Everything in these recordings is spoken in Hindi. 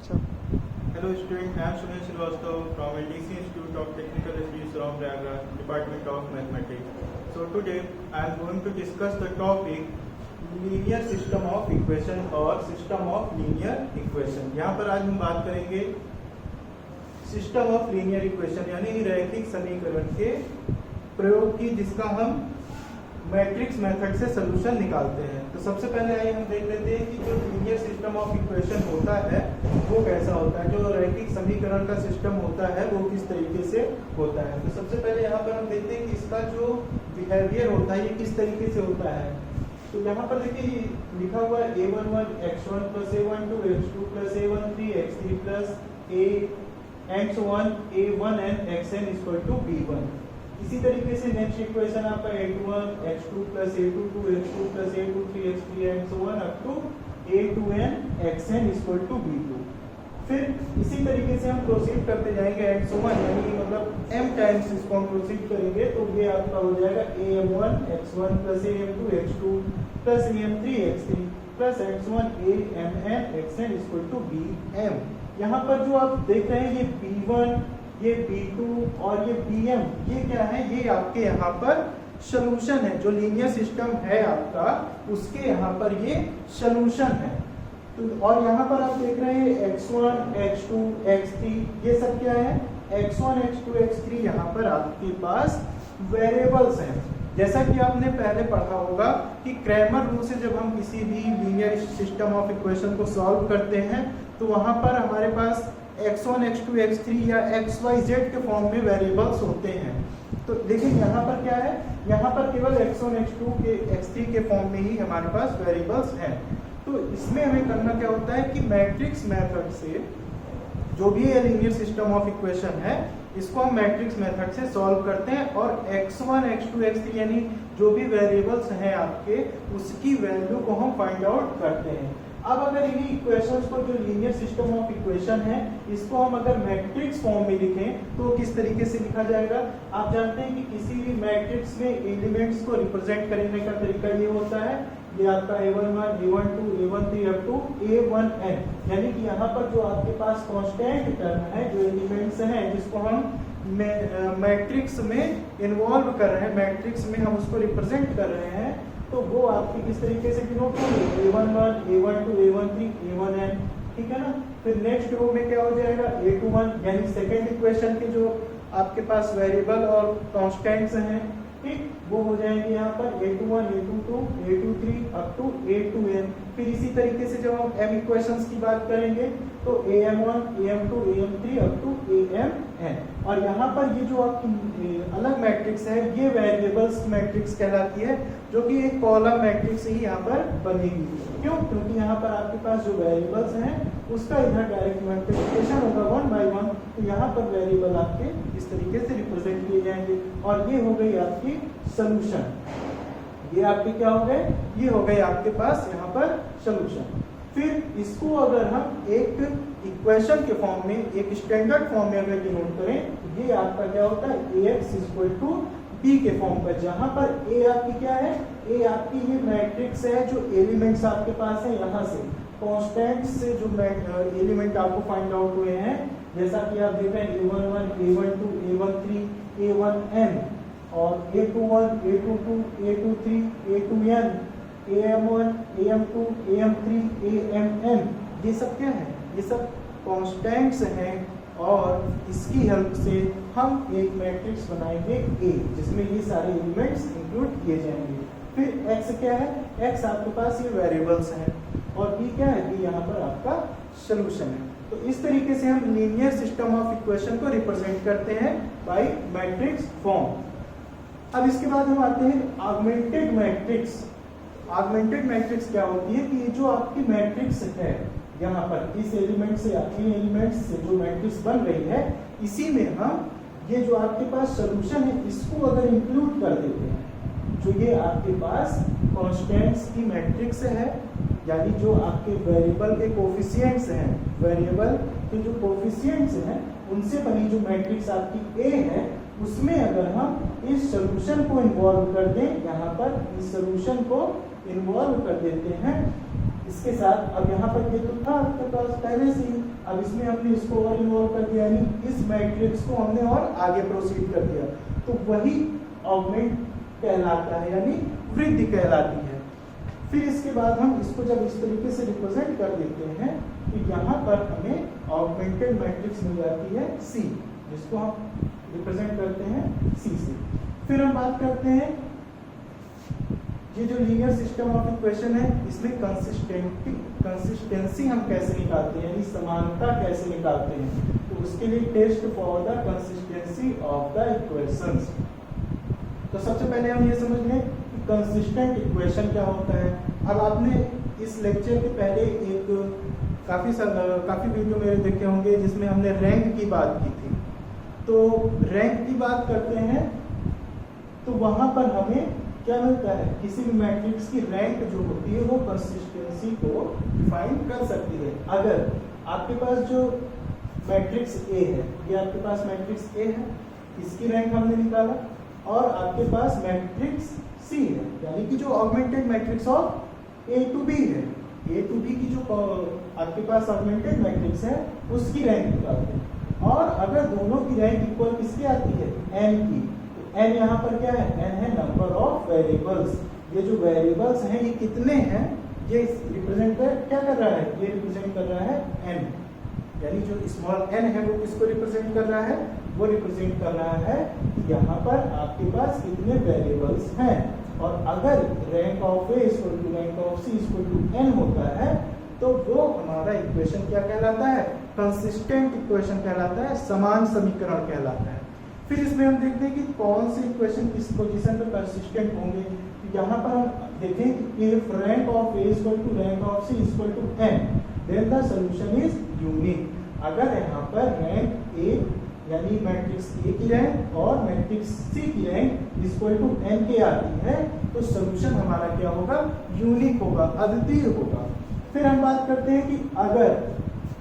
Hello student, I am Sunil Srivastava from LDC Institute of Technical Studies from Prayagraj, Department of Mathematics. So today I am going to discuss the topic linear system of equation or system of linear equation. यहाँ पर आज हम बात करेंगे सिस्टम ऑफ लीनियर इक्वेशन यानी रैखिक समीकरण के प्रयोग की, जिसका हम मैट्रिक्स मेथड से सलूशन निकालते हैं। तो सबसे पहले आइए हम देख लेते हैं कि जो लीनियर सिस्टम ऑफ इक्वेशन होता है वो कैसा होता है, जो रैखिक समीकरण का सिस्टम होता है वो किस तरीके से होता है। तो सबसे पहले यहाँ पर हम देखते हैं कि इसका जो बिहेवियर होता है ये किस तरीके से होता है। तो यहाँ पर देखिए लिखा हुआ है a11 x1 plus a12 x2 plus a13 x3 plus a(n)(1) a1n xn is equal to b1। इसी तरीके से नेक्स्ट इक्वेशन आपका a21 x2 plus a22 x2 plus a23 x3 and so on up to a2n xn is equal to b2। फिर इसी तरीके से हम प्रोसीड करते जाएंगे and so on, यानी मतलब m टाइम्स इसको हम प्रोसीड करेंगे तो ये आपका हो जाएगा am1 x1 plus am2 x2 plus am3 x3 plus and so on amn xn is equal to bm। यहाँ पर जो आप देख रहे हैं ये b1 ये b2 और ये bm, ये क्या है, ये आपके यहाँ पर सॉल्यूशन है। जो लीनियर सिस्टम है आपका उसके यहाँ पर ये सॉल्यूशन है। तो और यहाँ पर आप देख रहे हैं x1 x2 x3 ये सब क्या है, x1 x2 x3 यहाँ पर आपके पास वेरिएबल्स हैं। जैसा कि आपने पहले पढ़ा होगा कि क्रैमर रूल से जब हम किसी भी लीनियर सिस्टम ऑफ इक्वेशन को सॉल्व करते हैं तो वहां पर हमारे पास x1 x2 x3 या xyz के फॉर्म में वेरिएबल्स होते हैं। तो देखिए यहाँ पर क्या है, यहाँ पर केवल x1 x2 के x3 के फॉर्म में ही हमारे पास वेरिएबल्स हैं। तो इसमें हमें करना क्या होता है कि मैट्रिक्स मेथड से जो भी ये लीनियर सिस्टम ऑफ इक्वेशन है इसको हम मैट्रिक्स मेथड से सॉल्व करते हैं और x1 x2 x3 यानी जो भी वेरिएबल्स हैं आपके उसकी वैल्यू को हम फाइंड आउट करते हैं। अब अगर इन्हीं इक्वेशंस को, जो लीनियर सिस्टम ऑफ इक्वेशन है, इसको हम अगर मैट्रिक्स फॉर्म में लिखें तो किस तरीके से लिखा जाएगा। आप जानते हैं कि किसी भी मैट्रिक्स में एलिमेंट्स को रिप्रेजेंट करने का तरीका ये होता है, ये आपका a11 a12 a13 up to a1n, यानी कि यहाँ पर जो आपके पास कांस्टेंट टर्म है, जो एलिमेंट्स हैं जिसको हम मैट्रिक्स में इन्वॉल्व कर रहे हैं, मैट्रिक्स में हम उसको रिप्रेजेंट कर रहे हैं, तो वो आपकी किस तरीके से डिनोट होंगे, a11 a12 a13 a1n, ठीक है ना। फिर नेक्स्ट रो में क्या हो जाएगा, a21 यानी सेकंड इक्वेशन के जो आपके पास वेरिएबल और कांस्टेंट्स हैं, ठीक, वो हो जाएंगे यहाँ पर a21 a22 a23 up to a2n। फिर इसी तरीके से जब हम m इक्वेशंस की बात करेंगे तो am1 am2 am3 up to amn। और यहाँ पर ये जो आपकी अलग मैट्रिक्स है ये वेरिएबल्स मैट्रिक्स कहलाती है, जो कि एक कॉलम मैट्रिक्स ही यहाँ पर बनेगी। क्यों? क्योंकि यहाँ पर आपके पास जो वेरिएबल्स हैं उसका इधर डायरेक्ट मल्टीप्लिकेशन होगा 1 by 1, तो यहाँ पर वेरिएबल आपके इस तरीके से रिप्रेजेंट किए जाएंगे और ये हो गई आपकी सॉल्यूशन। ये आपके क्या हो गए, ये हो गए आपके पास यहाँ पर सॉल्यूशन। फिर इसको अगर हम एक इक्वेशन के फॉर्म में, एक स्टैंडर्ड फॉर्म में अगर डिनोट करें तो ये आपका क्या होता है, ax इक्वल टू b के फॉर्म पर, जहां पर a आपकी क्या है, a आपकी ये मैट्रिक्स है, जो एलिमेंट्स आपके पास है यहाँ से कांस्टेंट से जो एलिमेंट आपको फाइंड आउट हुए हैं, जैसा कि आप देख रहे हैं a11 a12 a13 a1n और a21 a22 a23 a2n am1 am2 am3 amn, ये सब क्या है, ये सब कांस्टेंट्स हैं और इसकी हेल्प से हम एक मैट्रिक्स बनाएंगे A जिसमें ये सारे एलिमेंट्स इंक्लूड किए जाएंगे। फिर x क्या है, x आपके पास ये वेरिएबल्स हैं और b क्या है, b यहाँ पर आपका सॉल्यूशन है। तो इस तरीके से हम लीनियर सिस्टम ऑफ इक्वेशन को रिप्रेजेंट करते हैं बाय मैट्रिक्स फॉर्म। अब इसके बाद हम आते हैं ऑगमेंटेड मैट्रिक्स। ऑगमेंटेड मैट्रिक्स क्या होती है कि ये जो आपकी मैट्रिक्स है यहाँ पर इस एलिमेंट से, अपनी एलिमेंट से जो मैट्रिक्स बन रही है, इसी में हम ये जो आपके पास सॉल्यूशन है इसको अगर इंक्लूड कर देते हैं, जो ये आपके पास कांस्टेंट्स की मैट्रिक्स है, यानी जो आपके वेरिएबल के कोफिशिएंट्स हैं, वेरिएबल के जो कोफिशिएंट्स हैं उनसे बनी जो मैट्रिक्स आपकी A है, उसमें अगर हम इस सॉल्यूशन को इन्वॉल्व कर दें, यहाँ पर इस सॉल्यूशन को इन्वॉल्व कर देते हैं इसके साथ अब यहाँ पर ये तो था आपके पास पहले से ही, अब इसमें हमने इसको और इन्वॉल्व कर दिया, यानी इस मैट्रिक्स को हमने और आगे प्रोसीड कर दिया, तो वही ऑगमेंट कहलाता है, यानी वृद्धि कहलाती है। फिर इसके बाद हम इसको जब इस तरीके से रिप्रेजेंट कर देते हैं तो यहाँ पर हमें ऑगमेंटेड मैट्रिक्स मिल जाती है C, जिसको हम रिप्रेजेंट करते हैं C से। फिर हम बात करते हैं ये जो लीनियर सिस्टम ऑफ इक्वेशन है, इसमें कंसिस्टेंसी हम कैसे निकालते हैं, यानी समानता कैसे निकालते हैं, तो उसके लिए test for the consistency of the equations. तो सबसे पहले हम ये समझ लें कि कंसिस्टेंट इक्वेशन क्या होता है। अब आपने इस लेक्चर के पहले एक काफी वीडियो मेरे देखे होंगे जिसमें हमने रैंक की बात की थी। तो रैंक की बात करते हैं तो वहां पर हमें क्या मिलता है, किसी भी मैट्रिक्स की रैंक जो होती है वो कंसिस्टेंसी को डिफाइन कर सकती है। अगर आपके पास जो मैट्रिक्स A है, ये आपके पास मैट्रिक्स A है, इसकी रैंक हमने निकाला, और आपके पास मैट्रिक्स C है, यानी कि जो augmented matrix of A to B है, A to B की जो आपके पास ऑगमेंटेड मैट्रिक्स है उसकी रैंक निकालते हैं। और अगर दोनों की रैंक इक्वल किसकी आती है, n की, तो n यहाँ पर क्या है, n है नंबर ऑफ वेरिएबल्स। ये जो वेरिएबल्स हैं ये कितने हैं, ये रिप्रेजेंट क्या कर रहा है, ये रिप्रेजेंट कर रहा है n, यानी जो स्मॉल n है वो किसको रिप्रेजेंट कर रहा है, वो रिप्रेजेंट कर रहा है यहाँ पर आपके पास कितने वेरिएबल्स हैं। और अगर rank of A equal to rank of C equal to n होता है तो वो हमारा इक्वेशन क्या कहलाता है, कंसिस्टेंट इक्वेशन कहलाता है, समान समीकरण कहलाता है। फिर इसमें हम देखते हैं कि कौन से इक्वेशन किस पोजीशन पे कंसिस्टेंट होंगे। यहाँ पर हम देखें कि if rank of A equal to rank of C equal to n then the solution is unique. अगर यहाँ पर रैंक A यानी मैट्रिक्स A की रैंक और मैट्रिक्स C की रैंक इक्वल टू n के आती है तो सॉल्यूशन हमारा क्या होगा, यूनिक होगा, अद्वितीय होगा। फिर हम बात करते हैं कि अगर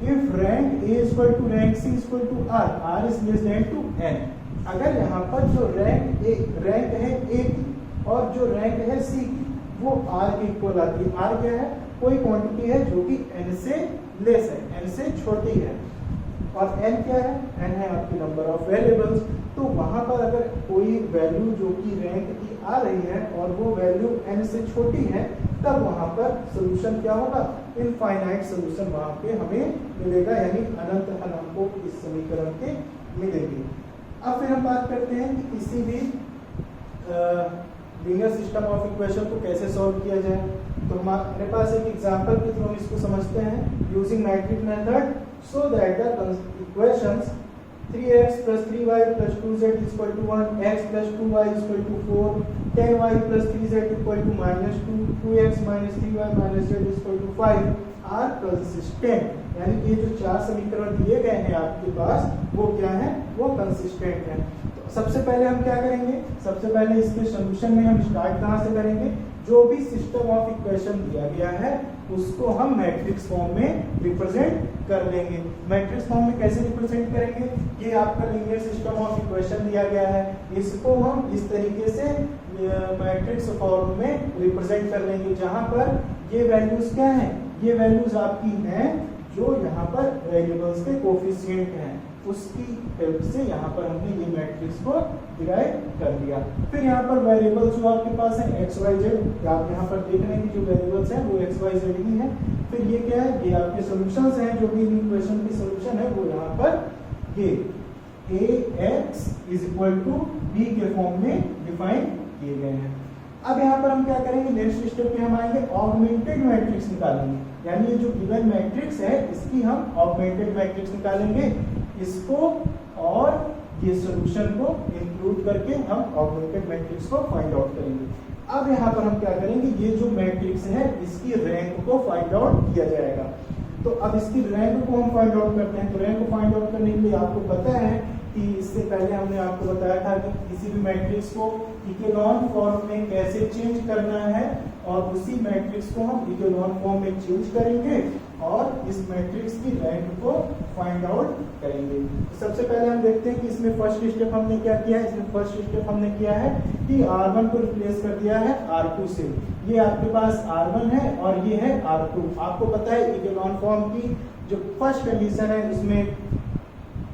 if rank A equal to rank C equal to R is less than to n, अगर यहाँ पर जो रैंक है A की और जो रैंक है C की वो R के इक्वल आती है। R क्या है, कोई क्वांटिटी है जो कि n से लेस है, n से छोटी है, और n क्या है, n है आपकी नंबर ऑफ वेरिएबल्स। तो वहां पर अगर कोई वैल्यू जो कि रैंक की आ रही है और वो वैल्यू n से छोटी है तब वहां पर सॉल्यूशन क्या होगा, इनफाइनाइट सॉल्यूशन वहां पे हमें मिलेगा, यानी अनंत हल हमको इस समीकरण के मिलेगी। अब फिर हम बात करते हैं कि किसी भी लीनियर सिस्टम ऑफ इक्वेशन को कैसे सॉल्व किया जाए। तो हमारे पास एक एग्जांपल के थ्रू हम इसको समझते हैं using matrix method, so that the equations 3x plus 3y plus 2z is equal to 1, x plus 2y is equal to 4, 10y plus 3z equal to minus 2, 2x minus 3y minus z is equal to 5 are consistent। यानी कि ये जो चार समीकरण दिए गए हैं आपके पास वो क्या है, वो कंसिस्टेंट है। तो सबसे पहले हम क्या करेंगे, सबसे पहले इसके सॉल्यूशन में हम स्टार्ट कहाँ से करेंगे, जो भी सिस्टम ऑफ इक्वेशन दिया गया है उसको हम मैट्रिक्स फॉर्म में रिप्रेजेंट कर लेंगे। मैट्रिक्स फॉर्म में कैसे रिप्रेजेंट करेंगे, ये आपका लीनियर सिस्टम ऑफ इक्वेशन दिया गया है, इसको हम इस तरीके से मैट्रिक्स फॉर्म में रिप्रेजेंट कर लेंगे जहां पर ये वैल्यूज क्या हैं, ये वैल्यूज आपकी हैं जो यहाँ पर वेरिएबल्स के कोफिशिएंट हैं, उसकी हेल्प से यहाँ पर हमने ये मैट्रिक्स को डिराइव कर दिया। फिर यहाँ पर वेरिएबल्स जो आपके पास है एक्स वाई जेड, आप यहाँ पर देख रहे हैं कि जो वेरिएबल्स हैं वो एक्स वाई जेड ही है। फिर ये क्या है, ये आपके सॉल्यूशंस हैं, जो भी इक्वेशन की सॉल्यूशन है वो यहाँ पर ये ax is equal to b के फॉर्म में डिफाइन किए गए हैं। अब यहाँ पर हम क्या करेंगे, नेक्स्ट स्टेप पे हम आएंगे ऑगमेंटेड मैट्रिक्स निकालेंगे, यानी ये जो गिवन मैट्रिक्स है इसकी हम ऑगमेंटेड मैट्रिक्स निकालेंगे, इसको और ये सॉल्यूशन को इंक्लूड करके हम ऑगमेंटेड मैट्रिक्स को फाइंड आउट करेंगे। अब यहाँ पर हम क्या करेंगे, ये जो मैट्रिक्स है इसकी रैंक को फाइंड आउट किया जाएगा। तो अब इसकी रैंक को हम फाइंड आउट करते हैं। तो रैंक को फाइंड आउट करने के लिए आपको पता है कि इससे पहले हमने आपको बताया था कि किसी भी मैट्रिक्स को इकोलॉन फॉर्म में कैसे चेंज करना है, और उसी मैट्रिक्स को हम इकोलॉन फॉर्म में चेंज करेंगे और इस मैट्रिक्स की रैंक को फाइंड आउट करेंगे। तो सबसे पहले हम देखते हैं कि इसमें फर्स्ट स्टेप हमने क्या किया है। इसमें फर्स्ट स्टेप हमने किया है कि R1 को रिप्लेस कर दिया है R2 से। ये आपके पास R1 है और ये है R2। आपको पता है इकोलॉन फॉर्म की जो फर्स्ट कंडीशन है उसमें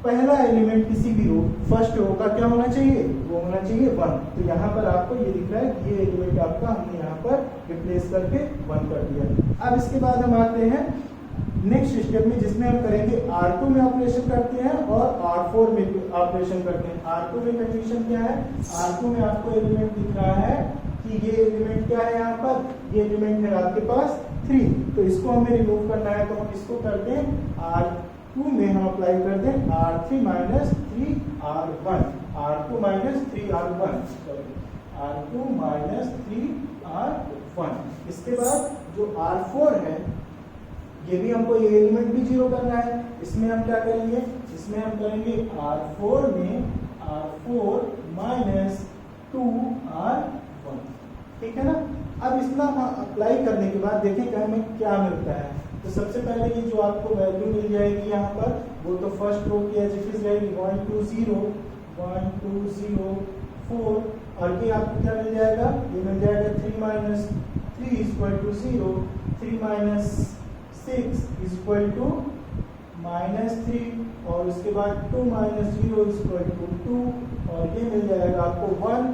पहला एलिमेंट किसी भी रो फर्स्ट रो का क्या होना चाहिए, वो होना चाहिए 1। तो यहाँ पर आपको ये दिख रहा है कि ये एलिमेंट आपका हमने यहाँ पर रिप्लेस करके 1 कर दिया। अब इसके बाद हम आते हैं नेक्स्ट स्टेप में, जिसमें हम करेंगे R2 में ऑपरेशन करते हैं और R4 में ऑपरेशन करते हैं। R2 में कंडीशन क्या है, R2 में आपको एलिमेंट दिख रहा है कि ये एलिमेंट क्या है, यहाँ पर ये एलिमेंट है आपके पास 3। तो इसको हमें रिमूव करना है, तो हम इसको करते हैं R2 में हम अप्लाई कर दें R3 minus 3R1, R2 minus 3R1, R2 minus 3R1। इसके बाद जो R4 है ये भी हमको ये एलिमेंट भी जीरो करना है। इसमें हम क्या करेंगे, इसमें हम करेंगे R4 में R4 माइनस 2R1, ठीक है ना। अब इसका अप्लाई करने के बाद देखें कि हमें क्या मिलता है। तो सबसे पहले ये जो आपको वैल्यू मिल जाएगी यहाँ पर, वो तो फर्स्ट रो की एज इट इज रहेगी 1 2 0 1 2 0 4, और ये आपको क्या मिल जाएगा, ये मिल जाएगा 3 minus 3 equal to 0, 3 minus 6 equal to -3, और उसके बाद 2 माइनस 0 इक्वल टू 2, और ये मिल जाएगा आपको 1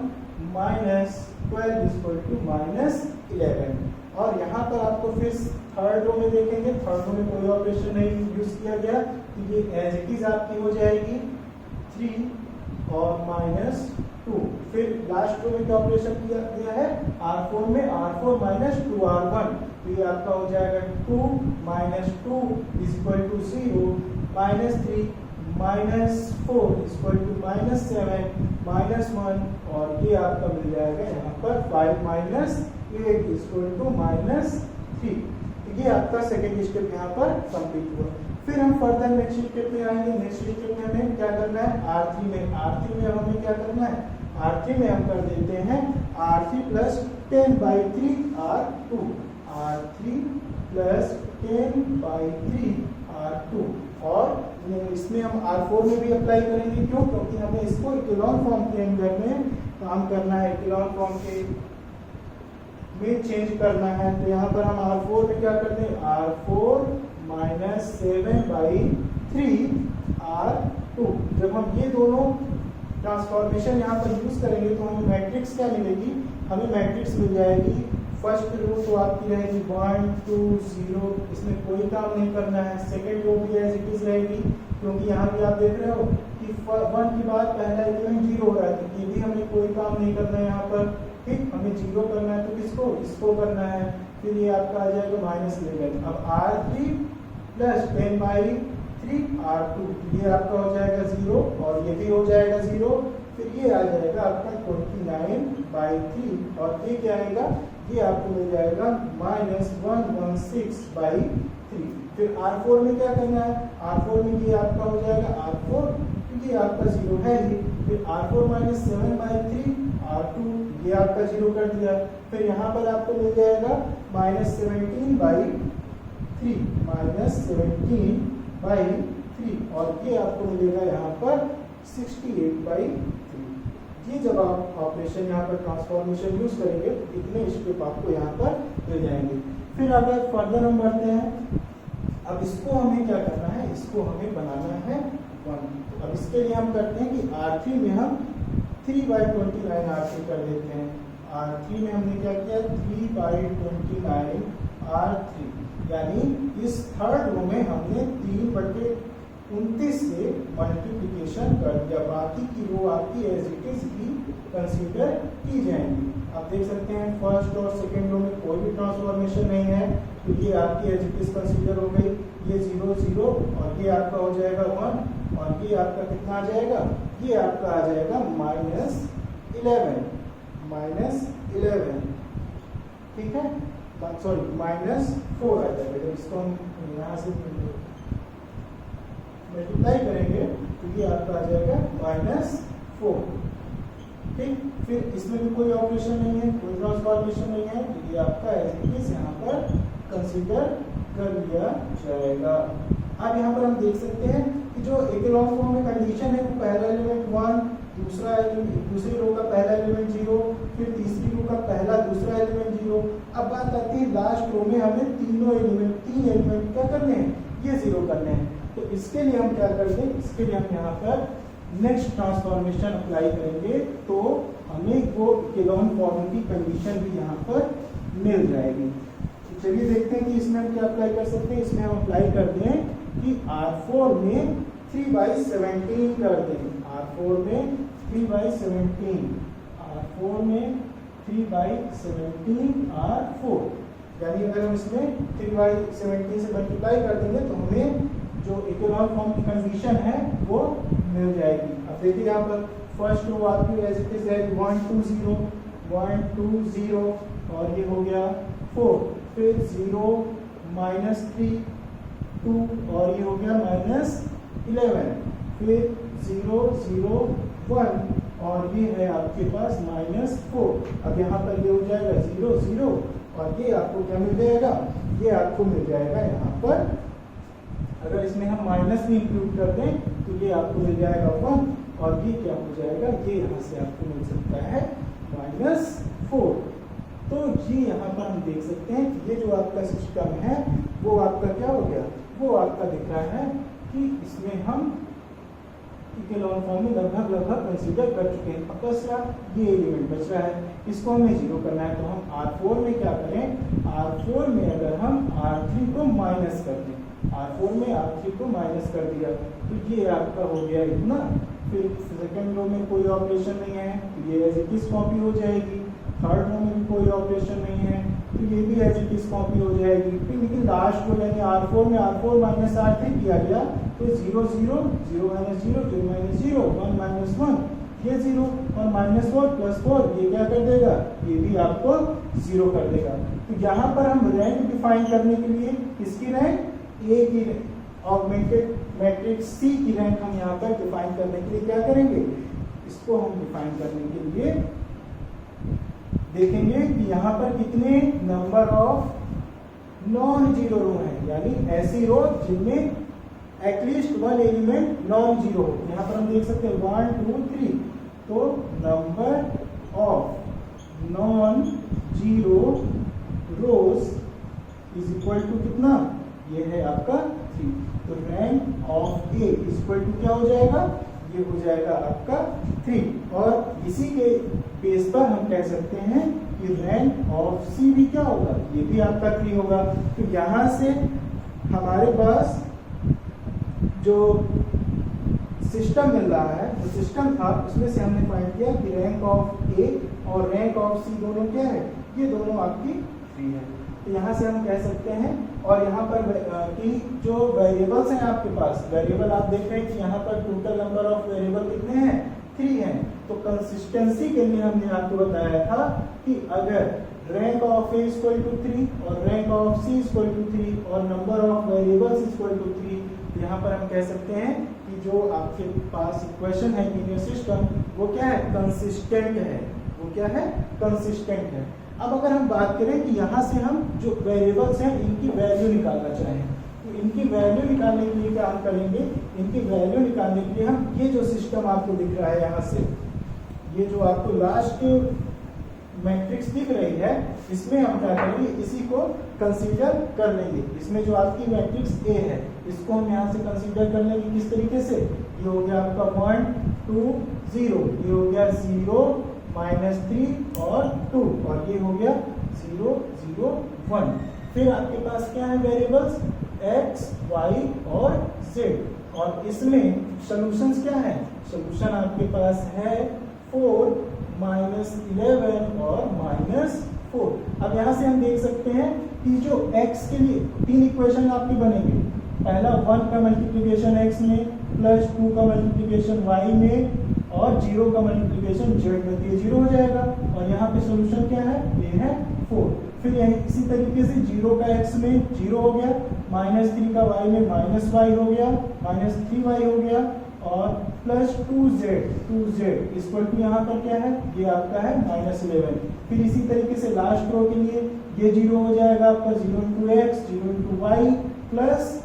माइनस 12 इक्वल टू -11। और यहाँ पर आपको फिर थर्ड रो में देखेंगे, थर्ड रो में कोई ऑपरेशन नहीं यूज किया गया, तो ये एज इट इज आपकी हो जाएगी 3 और -2। फिर लास्ट रो में क्या ऑपरेशन किया गया है, R4 में R4 माइनस 2R1, तो ये आपका हो जाएगा 2 minus 2 equal to 0, -3 -4 equal to -7 -1, और ये आपका मिल जाएगा यहाँ पर 5 माइनस 8 इक्वल टू -3। ये आपका सेकेंड स्टेप यहाँ पर कंप्लीट हुआ। फिर हम फर्दर नेक्स्ट स्टेप में आएंगे। नेक्स्ट स्टेप में हमें क्या करना है, R3 में हमें क्या करना है, R3 में हम कर देते हैं R3 plus 10/3 R2, R3 plus 10/3 R2, और इसमें हम R4 में भी अप्लाई करेंगे। क्यों, क्योंकि हमें इसको इकोलॉन फॉर्म के अंदर में काम करना है, इकोलॉन फॉर्म के में चेंज करना है। तो यहाँ पर हम R4 में क्या करते हैं, R4 माइनस 7/3 R2। जब हम ये दोनों ट्रांसफॉर्मेशन यहाँ पर यूज करेंगे तो हमें मैट्रिक्स क्या मिलेगी, हमें मैट्रिक्स मिल जाएगी। फर्स्ट रो तो आपकी रहेगी 1 2 0, इसमें कोई काम नहीं करना है। सेकेंड रो भी एज इट इज रहेगी, क्योंकि यहाँ भी आप देख रहे हो कि 1 के बाद पहला एलिमेंट 0 हो रहा है, तो ये भी हमें कोई काम नहीं करना है यहाँ पर। ठीक, हमें 0 करना है तो किसको, इसको करना है। फिर ये आपका आ जाएगा -11। अब R3 प्लस 10/3 R2, ये आपका हो जाएगा 0, और ये भी हो जाएगा 0। फिर ये आ जाएगा आपका 29/3, और ये क्या आएगा, ये आपको मिल जाएगा -116/3। फिर R4 में क्या करना है, R4 में ये आपका हो जाएगा R4, ये आपका 0 है ही। फिर R4 माइनस 7/3 R2, ये आपका 0 कर दिया। फिर यहाँ पर आपको मिल जाएगा -17/3, और ये आपको मिलेगा यहाँ पर 68/3। ये जब आप ऑपरेशन यहाँ पर ट्रांसफॉर्मेशन यूज करेंगे तो इतने स्टेप आपको यहाँ पर मिल जाएंगे। फिर अगर फर्दर हम बढ़ते हैं, अब इसको हमें क्या करना है, इसको हमें बनाना है 1। अब इसके लिए हम करते हैं कि R3 में हम 3/29 R3 कर देते हैं। R3 में हमने क्या किया, 3/29 R3, यानी इस थर्ड रो में हमने 3/29 से मल्टीप्लिकेशन कर दिया। बाकी की रो आपकी एज इट इज ही कंसीडर की जाएंगी। आप देख सकते हैं फर्स्ट और सेकेंड रो में कोई भी ट्रांसफॉर्मेशन नहीं है, तो ये आपकी एज इट इज कंसीडर हो गई। ये 0 0, और ये आपका हो जाएगा 1, और ये आपका कितना आ जाएगा, ये आपका आ जाएगा -11, ठीक है, सॉरी -4 आ जाएगा। जब इसको हम यहाँ से मल्टीप्लाई करेंगे तो ये आपका आ जाएगा -4। ठीक, फिर इसमें भी कोई ऑपरेशन नहीं है, कोई ट्रांसफॉर्मेशन नहीं है, तो ये आपका एज इट इज यहाँ पर कंसीडर कर लिया जाएगा। अब यहाँ पर हम देख सकते हैं कि जो इकोलॉन फॉर्म में कंडीशन है वो पहला एलिमेंट 1, दूसरा एलिमेंट दूसरी रो का पहला एलिमेंट 0, फिर तीसरी रो का पहला दूसरा एलिमेंट 0। अब बात आती है लास्ट रो में हमें तीन एलिमेंट क्या करने हैं, ये 0 करने हैं। तो इसके लिए हम क्या करते हैं, इसके लिए हम यहाँ पर नेक्स्ट ट्रांसफॉर्मेशन अप्लाई करेंगे तो हमें वो इकोलॉन फॉर्म की कंडीशन भी यहाँ पर मिल जाएगी। तो चलिए देखते हैं कि इसमें हम क्या अप्लाई कर सकते हैं। इसमें हम अप्लाई कर दें कि R4 में 3/17 कर दें। R4 में 3/17, R4 में 3/17 R4, यानी अगर हम इसमें 3/17 से मल्टीप्लाई कर देंगे तो हमें जो इकोलॉन फॉर्म की कंडीशन है वो मिल जाएगी। अब देखिए यहाँ पर फर्स्ट रो आपकी एज इट इज है 1 2 0 1 2 0 और ये हो गया 4, फिर 0 -3 2 और ये हो गया -11, फिर 0 0 1 और ये है आपके पास -4। अब यहाँ पर ये हो जाएगा 0 0 और ये आपको क्या मिल जाएगा, ये आपको मिल जाएगा यहाँ पर। अगर इसमें हम माइनस भी इंक्लूड कर दें तो ये आपको मिल जाएगा 1 और ये क्या हो जाएगा, ये यहाँ से आपको मिल सकता है -4। तो ये यहाँ पर हम देख सकते हैं कि ये जो आपका सिस्टम है वो आपका क्या हो गया, वो आपका दिख रहा है कि इसमें हम इकोलॉन फॉर्म में लगभग कंसीडर कर चुके हैं। अब बच रहा ये एलिमेंट बच रहा है, इसको हमें 0 करना है। तो हम R4 में क्या करें, R4 में अगर हम R3 को माइनस कर दें, R4 में R3 को माइनस कर दिया तो ये आपका हो गया इतना। फिर सेकंड रो में कोई ऑपरेशन नहीं है तो ये एज इट इज कॉपी हो जाएगी। थर्ड रो में भी कोई ऑपरेशन नहीं है तो ये भी एज इट इज कॉपी हो जाएगी। फिर लेकिन लास्ट रो यानी R4 में R4 माइनस R3 किया गया तो 0 0 0 -0 0 -0 1 -1 ये 0 और -4 +4 ये क्या कर देगा, ये भी आपको 0 कर देगा। तो यहाँ पर हम रैंक डिफाइन करने के लिए इसकी रैंक A की ऑगमेंटेड मैट्रिक्स C की रैंक हम यहाँ पर डिफाइन करने के लिए क्या करेंगे, इसको हम डिफाइन करने के लिए देखेंगे कि यहाँ पर कितने नंबर ऑफ नॉन जीरो रो है, यानी ऐसी रो जिनमें at least one element non zero हो। यहाँ पर हम देख सकते हैं 1 2 3, तो number of non zero rows is equal to कितना, ये है आपका 3। तो rank of A is equal to क्या हो जाएगा, ये हो जाएगा आपका 3। और इसी के बेस पर हम कह सकते हैं कि रैंक ऑफ C भी क्या होगा, ये भी आपका 3 होगा। तो यहाँ से हमारे पास जो सिस्टम मिल रहा है, जो सिस्टम था उसमें से हमने फाइंड किया कि रैंक ऑफ A और रैंक ऑफ C दोनों क्या है, ये दोनों आपकी 3 है। तो यहाँ से हम कह सकते हैं। और यहाँ पर कि जो वेरिएबल्स हैं आपके पास, वेरिएबल आप देख रहे हैं कि यहाँ पर टोटल नंबर ऑफ वेरिएबल कितने हैं, 3 हैं। तो कंसिस्टेंसी के लिए हमने आपको बताया था कि अगर rank of A equal to 3 और rank of C equal to 3 और number of variables equal to 3, तो यहाँ पर हम कह सकते हैं कि जो आपके पास इक्वेशन है लीनियर सिस्टम वो क्या है, कंसिस्टेंट है। वो क्या है, कंसिस्टेंट है। अब अगर हम बात करें कि यहाँ से हम जो वेरिएबल्स हैं इनकी वैल्यू निकालना चाहें तो इनकी वैल्यू निकालने के लिए क्या हम करेंगे, इनकी वैल्यू निकालने के लिए हम ये जो सिस्टम आपको दिख रहा है यहाँ से, ये जो आपको लास्ट मैट्रिक्स दिख रही है, इसमें हम क्या करेंगे, इसी को कंसीडर कर लेंगे। इसमें जो आपकी मैट्रिक्स A है इसको हम यहाँ से कंसीडर कर लेंगे किस तरीके से, ये हो गया आपका 1 2 0, ये हो गया 0 -3 और 2 और ये हो गया 0 0 1। फिर आपके पास क्या है वेरिएबल्स x y और z, और इसमें सॉल्यूशंस क्या है, सॉल्यूशन आपके पास है 4 -11 और -4। अब यहाँ से हम देख सकते हैं कि जो x के लिए 3 इक्वेशन आपके बनेंगे। पहला 1 का मल्टीप्लिकेशन x में, +2 का मल्टीप्लिकेशन y में और 0 का मल्टीप्लिकेशन z में, ये 0 हो जाएगा। और यहाँ पे सॉल्यूशन क्या है, ये है 4। फिर यही इसी तरीके से 0 का x में 0 हो गया, -3 का y में -y हो गया, -3y हो गया, और प्लस 2z इक्वल टू यहाँ पर क्या है, ये आपका है -11। फिर इसी तरीके से लास्ट रो के लिए ये 0 हो जाएगा आपका 0 × x 0 × y plus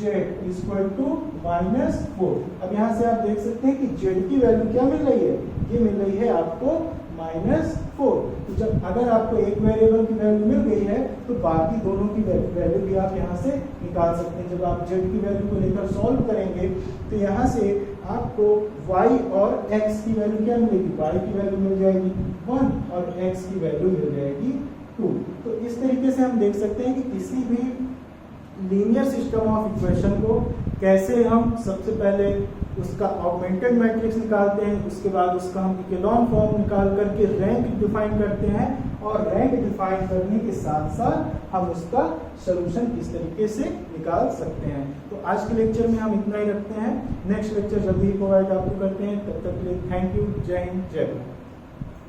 z equal to -4। अब यहाँ से आप देख सकते हैं कि z की वैल्यू क्या मिल रही है, ये मिल रही है आपको -4। तो जब अगर आपको एक वेरिएबल की वैल्यू मिल गई है तो बाकी दोनों की वैल्यू भी आप यहाँ से निकाल सकते हैं। जब आप z की वैल्यू को लेकर सॉल्व करेंगे तो यहाँ से आपको y और x की वैल्यू क्या मिलेगी, y की वैल्यू मिल जाएगी 1 और x की वैल्यू मिल जाएगी 2। तो इस तरीके से हम देख सकते हैं कि किसी भी लीनियर सिस्टम ऑफ इक्वेशन को कैसे हम सबसे पहले उसका ऑगमेंटेड मैट्रिक्स निकालते हैं, उसके बाद उसका हम इकेलॉन फॉर्म निकाल करके रैंक डिफाइन करते हैं, और रैंक डिफाइन करने के साथ साथ हम उसका सॉल्यूशन किस तरीके से निकाल सकते हैं। तो आज के लेक्चर में हम इतना ही रखते हैं, नेक्स्ट लेक्चर जल्दी ही प्रोवाइड आपको करते हैं। तब तक के लिए थैंक यू, जय हिंद, जय भारत।